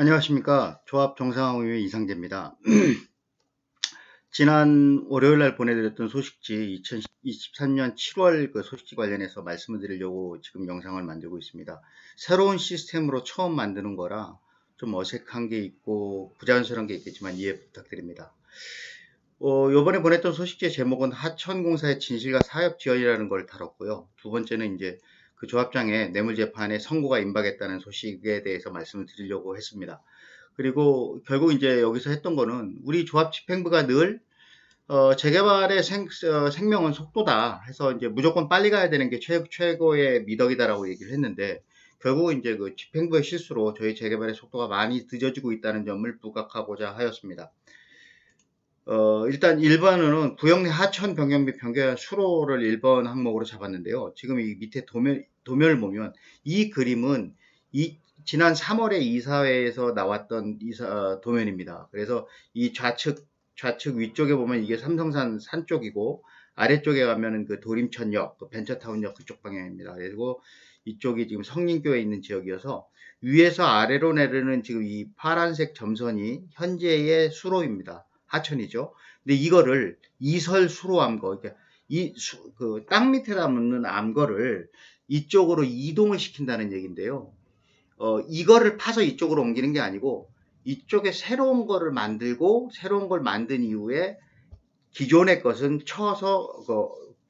안녕하십니까. 조합 정상화의 이상재입니다. 지난 월요일 날 보내드렸던 소식지 2023년 7월 그 소식지 관련해서 말씀을 드리려고 지금 영상을 만들고 있습니다. 새로운 시스템으로 처음 만드는 거라 좀 어색한 게 있고 부자연스러운 게 있겠지만 이해 부탁드립니다. 요번에 보냈던 소식지의 제목은 하천공사의 진실과 사업 지원이라는 걸 다뤘고요. 두 번째는 이제 그 조합장의 뇌물재판에 선고가 임박했다는 소식에 대해서 말씀을 드리려고 했습니다. 그리고 결국 이제 여기서 했던 거는 우리 조합 집행부가 늘 재개발의 생명은 속도다 해서 이제 무조건 빨리 가야 되는 게 최고의 미덕이다라고 얘기를 했는데 결국 이제 그 집행부의 실수로 저희 재개발의 속도가 많이 늦어지고 있다는 점을 부각하고자 하였습니다. 일단 1번은 구역 내 하천 변경 및 변경 수로를 1번 항목으로 잡았는데요. 지금 이 밑에 도면을 보면 이 그림은 지난 3월에 이사회에서 나왔던 도면입니다. 그래서 이 좌측 위쪽에 보면 이게 삼성산 산 쪽이고 아래쪽에 가면은 그 도림천역, 그 벤처타운역 그쪽 방향입니다. 그리고 이쪽이 지금 성림교에 있는 지역이어서 위에서 아래로 내리는 지금 이 파란색 점선이 현재의 수로입니다. 하천이죠. 근데 이거를 이설 수로암거, 그러니까 그 땅 밑에다 묻는 암거를 이쪽으로 이동을 시킨다는 얘기인데요. 이거를 파서 이쪽으로 옮기는 게 아니고 이쪽에 새로운 거를 만들고 새로운 걸 만든 이후에 기존의 것은 쳐서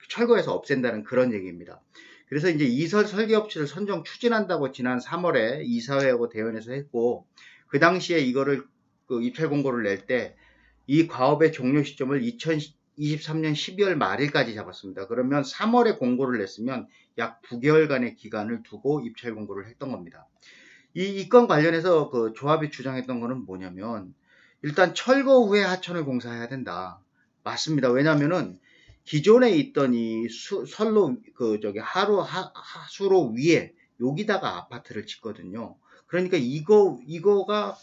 철거해서 없앤다는 그런 얘기입니다. 그래서 이제 이설 설계업체를 선정 추진한다고 지난 3월에 이사회하고 대원에서 했고 그 당시에 이거를 그 입찰 공고를 낼때 이 과업의 종료 시점을 2023년 12월 말일까지 잡았습니다. 그러면 3월에 공고를 냈으면 약 9개월간의 기간을 두고 입찰 공고를 했던 겁니다. 이 건 관련해서 그 조합이 주장했던 거는 뭐냐면 일단 철거 후에 하천을 공사해야 된다. 맞습니다. 왜냐면은 기존에 있던 이 선로 하수로 위에 여기다가 아파트를 짓거든요. 그러니까 이거가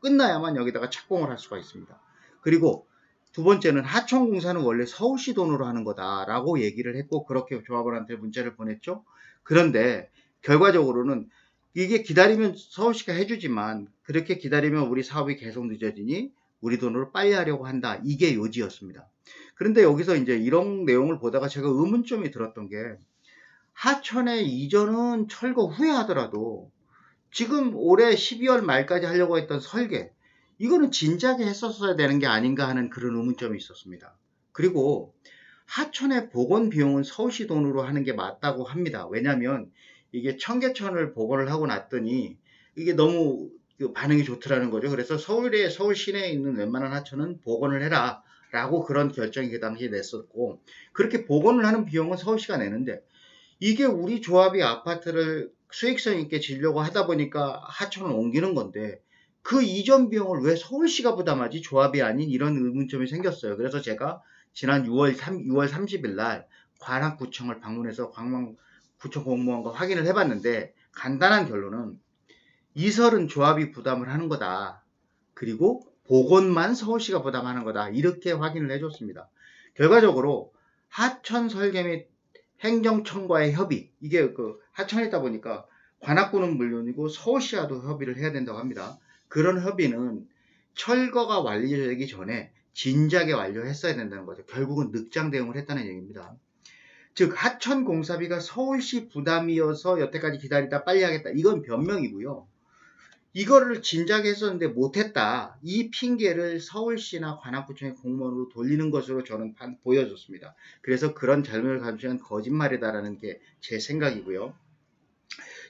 끝나야만 여기다가 착공을 할 수가 있습니다. 그리고 두 번째는 하천공사는 원래 서울시 돈으로 하는 거다라고 얘기를 했고 그렇게 조합원한테 문자를 보냈죠. 그런데 결과적으로는 이게 기다리면 서울시가 해주지만 그렇게 기다리면 우리 사업이 계속 늦어지니 우리 돈으로 빨리 하려고 한다. 이게 요지였습니다. 그런데 여기서 이제 이런 내용을 보다가 제가 의문점이 들었던 게 하천의 이전은 철거 후에 하더라도 지금 올해 12월 말까지 하려고 했던 설계 이거는 진작에 했었어야 되는 게 아닌가 하는 그런 의문점이 있었습니다. 그리고 하천의 복원 비용은 서울시 돈으로 하는 게 맞다고 합니다. 왜냐하면 이게 청계천을 복원을 하고 났더니 이게 너무 반응이 좋더라는 거죠. 그래서 서울 시내에 있는 웬만한 하천은 복원을 해라 라고 그런 결정이 그 당시에 냈었고 그렇게 복원을 하는 비용은 서울시가 내는데 이게 우리 조합이 아파트를 수익성 있게 지려고 하다 보니까 하천을 옮기는 건데 그 이전 비용을 왜 서울시가 부담하지 조합이 아닌 이런 의문점이 생겼어요. 그래서 제가 지난 6월 30일 날 관악구청을 방문해서 관악구청 공무원과 확인을 해봤는데 간단한 결론은 이설은 조합이 부담을 하는 거다. 그리고 복원만 서울시가 부담하는 거다. 이렇게 확인을 해줬습니다. 결과적으로 하천 설계 및 행정청과의 협의, 이게 그 하천이다 보니까 관악구는 물론이고 서울시와도 협의를 해야 된다고 합니다. 그런 협의는 철거가 완료되기 전에 진작에 완료했어야 된다는 거죠. 결국은 늑장 대응을 했다는 얘기입니다. 즉 하천 공사비가 서울시 부담이어서 여태까지 기다리다 빨리 하겠다. 이건 변명이고요. 이거를 진작에 했었는데 못했다. 이 핑계를 서울시나 관악구청의 공무원으로 돌리는 것으로 저는 보여졌습니다. 그래서 그런 잘못을 감추는 거짓말이다라는 게 제 생각이고요.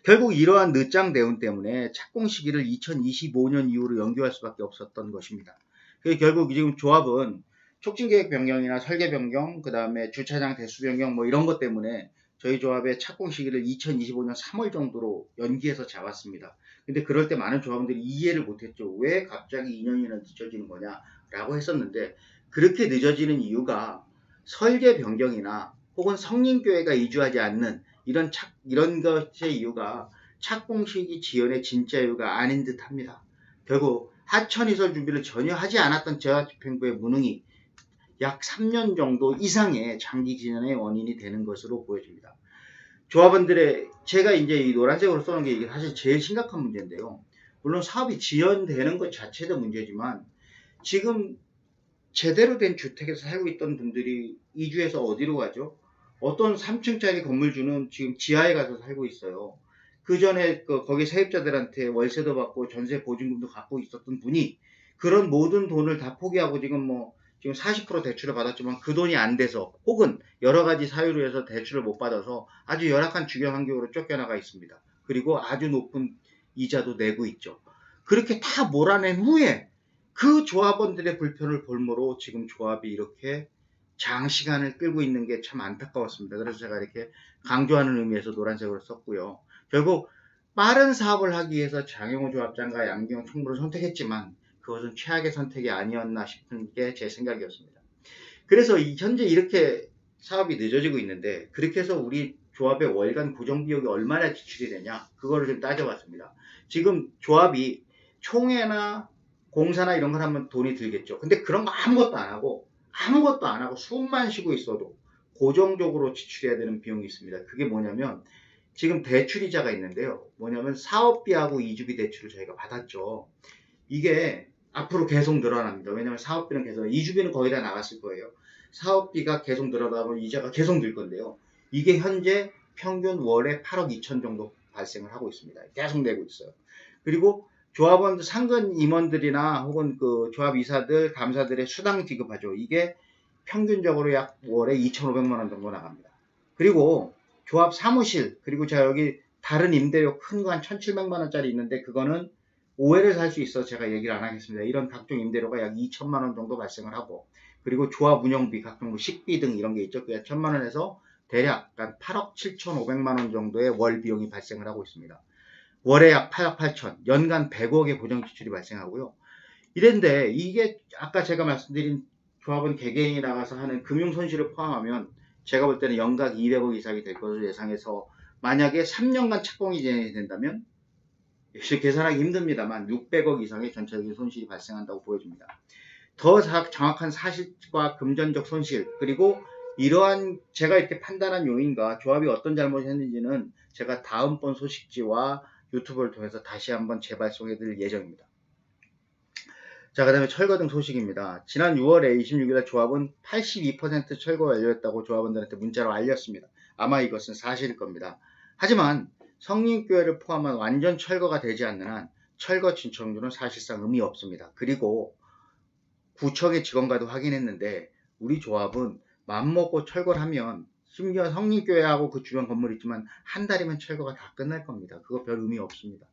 결국 이러한 늦장 대응 때문에 착공 시기를 2025년 이후로 연기할 수밖에 없었던 것입니다. 결국 지금 조합은 촉진계획 변경이나 설계 변경, 그 다음에 주차장 대수 변경 뭐 이런 것 때문에 저희 조합의 착공 시기를 2025년 3월 정도로 연기해서 잡았습니다. 근데 그럴 때 많은 조합원들이 이해를 못했죠. 왜 갑자기 2년이나 늦어지는 거냐라고 했었는데 그렇게 늦어지는 이유가 설계 변경이나 혹은 성린교회가 이주하지 않는 이런 것의 이유가 착공 시기 지연의 진짜 이유가 아닌 듯 합니다. 결국 하천이설 준비를 전혀 하지 않았던 지자집행부의 무능이 약 3년 정도 이상의 장기 지연의 원인이 되는 것으로 보여집니다. 조합원들의 제가 이제 이 노란색으로 써놓은 게 이게 사실 제일 심각한 문제인데요. 물론 사업이 지연되는 것 자체도 문제지만 지금 제대로 된 주택에서 살고 있던 분들이 이주해서 어디로 가죠? 어떤 3층짜리 건물주는 지금 지하에 가서 살고 있어요. 그 전에 거기 세입자들한테 월세도 받고 전세 보증금도 갖고 있었던 분이 그런 모든 돈을 다 포기하고 지금 40% 대출을 받았지만 그 돈이 안 돼서 혹은 여러 가지 사유로 해서 대출을 못 받아서 아주 열악한 주거 환경으로 쫓겨나가 있습니다. 그리고 아주 높은 이자도 내고 있죠. 그렇게 다 몰아낸 후에 그 조합원들의 불편을 볼모로 지금 조합이 이렇게 장시간을 끌고 있는 게 참 안타까웠습니다. 그래서 제가 이렇게 강조하는 의미에서 노란색으로 썼고요. 결국 빠른 사업을 하기 위해서 장영호 조합장과 양기영 총무를 선택했지만 그것은 최악의 선택이 아니었나 싶은 게 제 생각이었습니다. 그래서 현재 이렇게 사업이 늦어지고 있는데 그렇게 해서 우리 조합의 월간 고정비용이 얼마나 지출이 되냐 그거를 좀 따져봤습니다. 지금 조합이 총회나 공사나 이런 걸 하면 돈이 들겠죠. 근데 그런 거 아무것도 안 하고 숨만 쉬고 있어도 고정적으로 지출해야 되는 비용이 있습니다. 그게 뭐냐면 지금 대출이자가 있는데요. 뭐냐면 사업비하고 이주비 대출을 저희가 받았죠. 이게 앞으로 계속 늘어납니다. 왜냐면 사업비는 계속, 이주비는 거의 다 나갔을 거예요. 사업비가 계속 늘어나면 이자가 계속 늘 건데요. 이게 현재 평균 월에 8억 2천 정도 발생을 하고 있습니다. 계속 내고 있어요. 그리고 조합원 상근 임원들이나 혹은 그 조합 이사들, 감사들의 수당 지급하죠. 이게 평균적으로 약 월에 2,500만 원 정도 나갑니다. 그리고 조합 사무실, 그리고 제가 여기 다른 임대료 큰 거 한 1,700만 원짜리 있는데 그거는 오해를 살 수 있어 제가 얘기를 안 하겠습니다. 이런 각종 임대료가 약 2천만 원 정도 발생을 하고, 그리고 조합 운영비, 각종 식비 등 이런 게 있죠. 그게 1,000만 원에서 대략 한 8억 7,500만 원 정도의 월 비용이 발생을 하고 있습니다. 월에 약 8억 8천, 연간 100억의 고정 지출이 발생하고요. 이랬는데 이게 아까 제가 말씀드린 조합원 개개인이 나가서 하는 금융 손실을 포함하면 제가 볼 때는 연각 200억 이상이 될 것으로 예상해서, 만약에 3년간 착공이 진행이 된다면 역시 계산하기 힘듭니다만 600억 이상의 전체적인 손실이 발생한다고 보여집니다. 더 정확한 사실과 금전적 손실, 그리고 이러한 제가 이렇게 판단한 요인과 조합이 어떤 잘못을 했는지는 제가 다음번 소식지와 유튜브를 통해서 다시 한번 재발송해 드릴 예정입니다. 자, 그 다음에 철거 등 소식입니다. 지난 6월에 26일에 조합은 82% 철거 완료했다고 조합원들한테 문자로 알렸습니다. 아마 이것은 사실일 겁니다. 하지만 성림교회를 포함한 완전 철거가 되지 않는 한 철거 진척률은 사실상 의미 없습니다. 그리고 구청의 직원과도 확인했는데 우리 조합은 맘먹고 철거를 하면, 심지어 성림교회하고 그 주변 건물이 있지만 한 달이면 철거가 다 끝날 겁니다. 그거 별 의미 없습니다.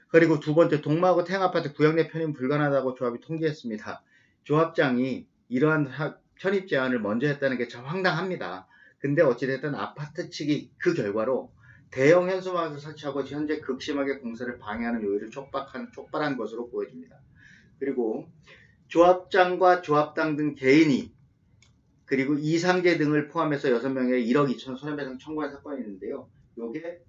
그리고 두 번째, 동마하고 태양아파트 구역 내 편입 불가능하다고 조합이 통지했습니다. 조합장이 이러한 편입 제안을 먼저 했다는 게 참 황당합니다. 근데 어찌됐든 아파트 측이 그 결과로 대형 현수막을 설치하고 현재 극심하게 공사를 방해하는 요인을 촉발한 것으로 보여집니다. 그리고 조합장과 조합당 등 개인이, 그리고 이상재 등을 포함해서 6명의 1억 2천 손해배상 청구한 사건이 있는데요. 이게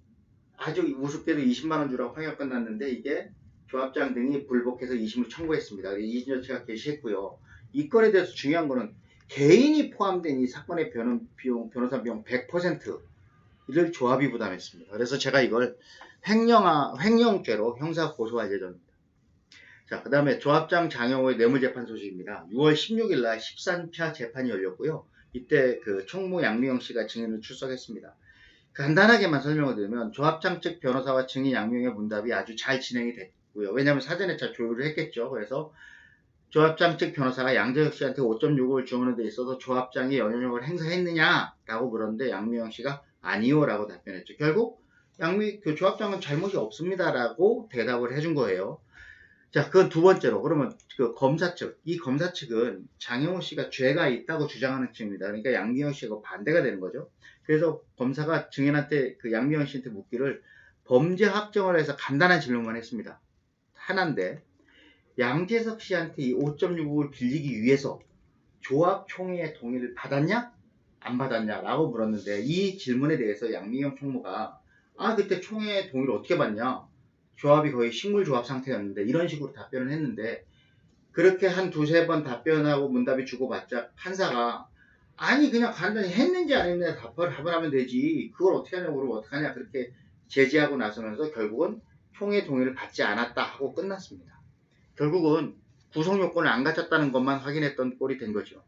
아주 우습게도 20만 원 주라고 판결 끝났는데 이게 조합장 등이 불복해서 2심을 청구했습니다. 이진여 씨가 게시했고요. 이 건에 대해서 중요한 거는 개인이 포함된 이 사건의 변호사 비용 100%를 조합이 부담했습니다. 그래서 제가 이걸 횡령죄로 형사 고소할 예정입니다. 자, 그 다음에 조합장 장영호의 뇌물재판 소식입니다. 6월 16일 날 13차 재판이 열렸고요. 이때 그 총무 양미영 씨가 증인으로 출석했습니다. 간단하게만 설명을 드리면 조합장 측 변호사와 증인 양명의 문답이 아주 잘 진행이 됐고요. 왜냐하면 사전에 잘 조율을 했겠죠. 그래서 조합장 측 변호사가 양재혁 씨한테 5.65를 주문한 데 있어서 조합장이 영향력을 행사했느냐라고 물었는데 양명 씨가 아니요라고 답변했죠. 결국 그 조합장은 잘못이 없습니다라고 대답을 해준 거예요. 자, 그건 두 번째로. 그러면 그 검사 측, 이 검사 측은 장영호 씨가 죄가 있다고 주장하는 측입니다. 그러니까 양미영 씨가 반대가 되는 거죠. 그래서 검사가 증인한테 그 양미영 씨한테 묻기를 범죄 확정을 해서 간단한 질문만 했습니다. 하나인데, 양재석 씨한테 이 5.65를 빌리기 위해서 조합 총회의 동의를 받았냐? 안 받았냐? 라고 물었는데, 이 질문에 대해서 양미영 총무가 그때 총회의 동의를 어떻게 받냐? 조합이 거의 식물조합 상태였는데, 이런 식으로 답변을 했는데, 그렇게 한 두세 번 답변하고 문답이 주고받자 판사가 아니 그냥 간단히 했는지 안 했는지 답을 하면 되지 그걸 어떻게 하냐고 그러면 어떡하냐, 그렇게 제지하고 나서면서 결국은 총회 동의를 받지 않았다 하고 끝났습니다. 결국은 구속 요건을 안 갖췄다는 것만 확인했던 꼴이 된 거죠.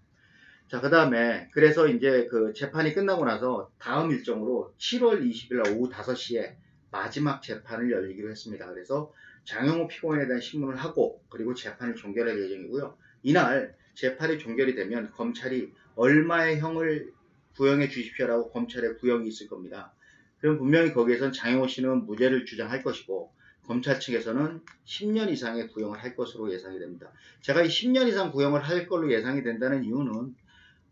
자, 그 다음에 그래서 이제 그 재판이 끝나고 나서 다음 일정으로 7월 20일 날 오후 5시에 마지막 재판을 열리기로 했습니다. 그래서 장영호 피고인에 대한 신문을 하고 그리고 재판을 종결할 예정이고요. 이날 재판이 종결이 되면 검찰이 얼마의 형을 구형해 주십시오라고 검찰에 구형이 있을 겁니다. 그럼 분명히 거기에선 장영호 씨는 무죄를 주장할 것이고 검찰 측에서는 10년 이상의 구형을 할 것으로 예상이 됩니다. 제가 이 10년 이상 구형을 할 걸로 예상이 된다는 이유는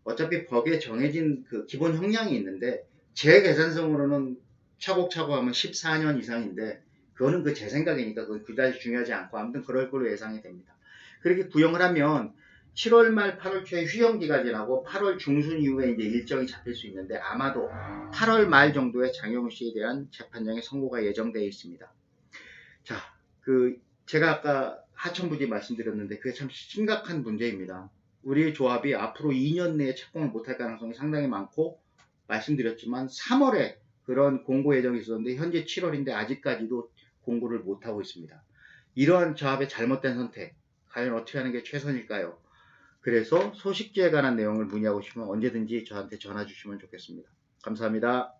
어차피 법에 정해진 그 기본 형량이 있는데 제 계산성으로는 차곡차곡 하면 14년 이상인데 그거는 제 생각이니까 그건 그다지 중요하지 않고 아무튼 그럴 걸로 예상이 됩니다. 그렇게 구형을 하면 7월 말 8월 초에 휴형기가 지나고 8월 중순 이후에 이제 일정이 잡힐 수 있는데 아마도 8월 말 정도에 장영호 씨에 대한 재판장의 선고가 예정되어 있습니다. 자, 제가 아까 하천부지 말씀드렸는데 그게 참 심각한 문제입니다. 우리 조합이 앞으로 2년 내에 착공을 못할 가능성이 상당히 많고 말씀드렸지만 3월에 그런 공고 예정이 있었는데 현재 7월인데 아직까지도 공고를 못하고 있습니다. 이러한 조합의 잘못된 선택 과연 어떻게 하는 게 최선일까요? 그래서 소식지에 관한 내용을 문의하고 싶으면 언제든지 저한테 전화 주시면 좋겠습니다. 감사합니다.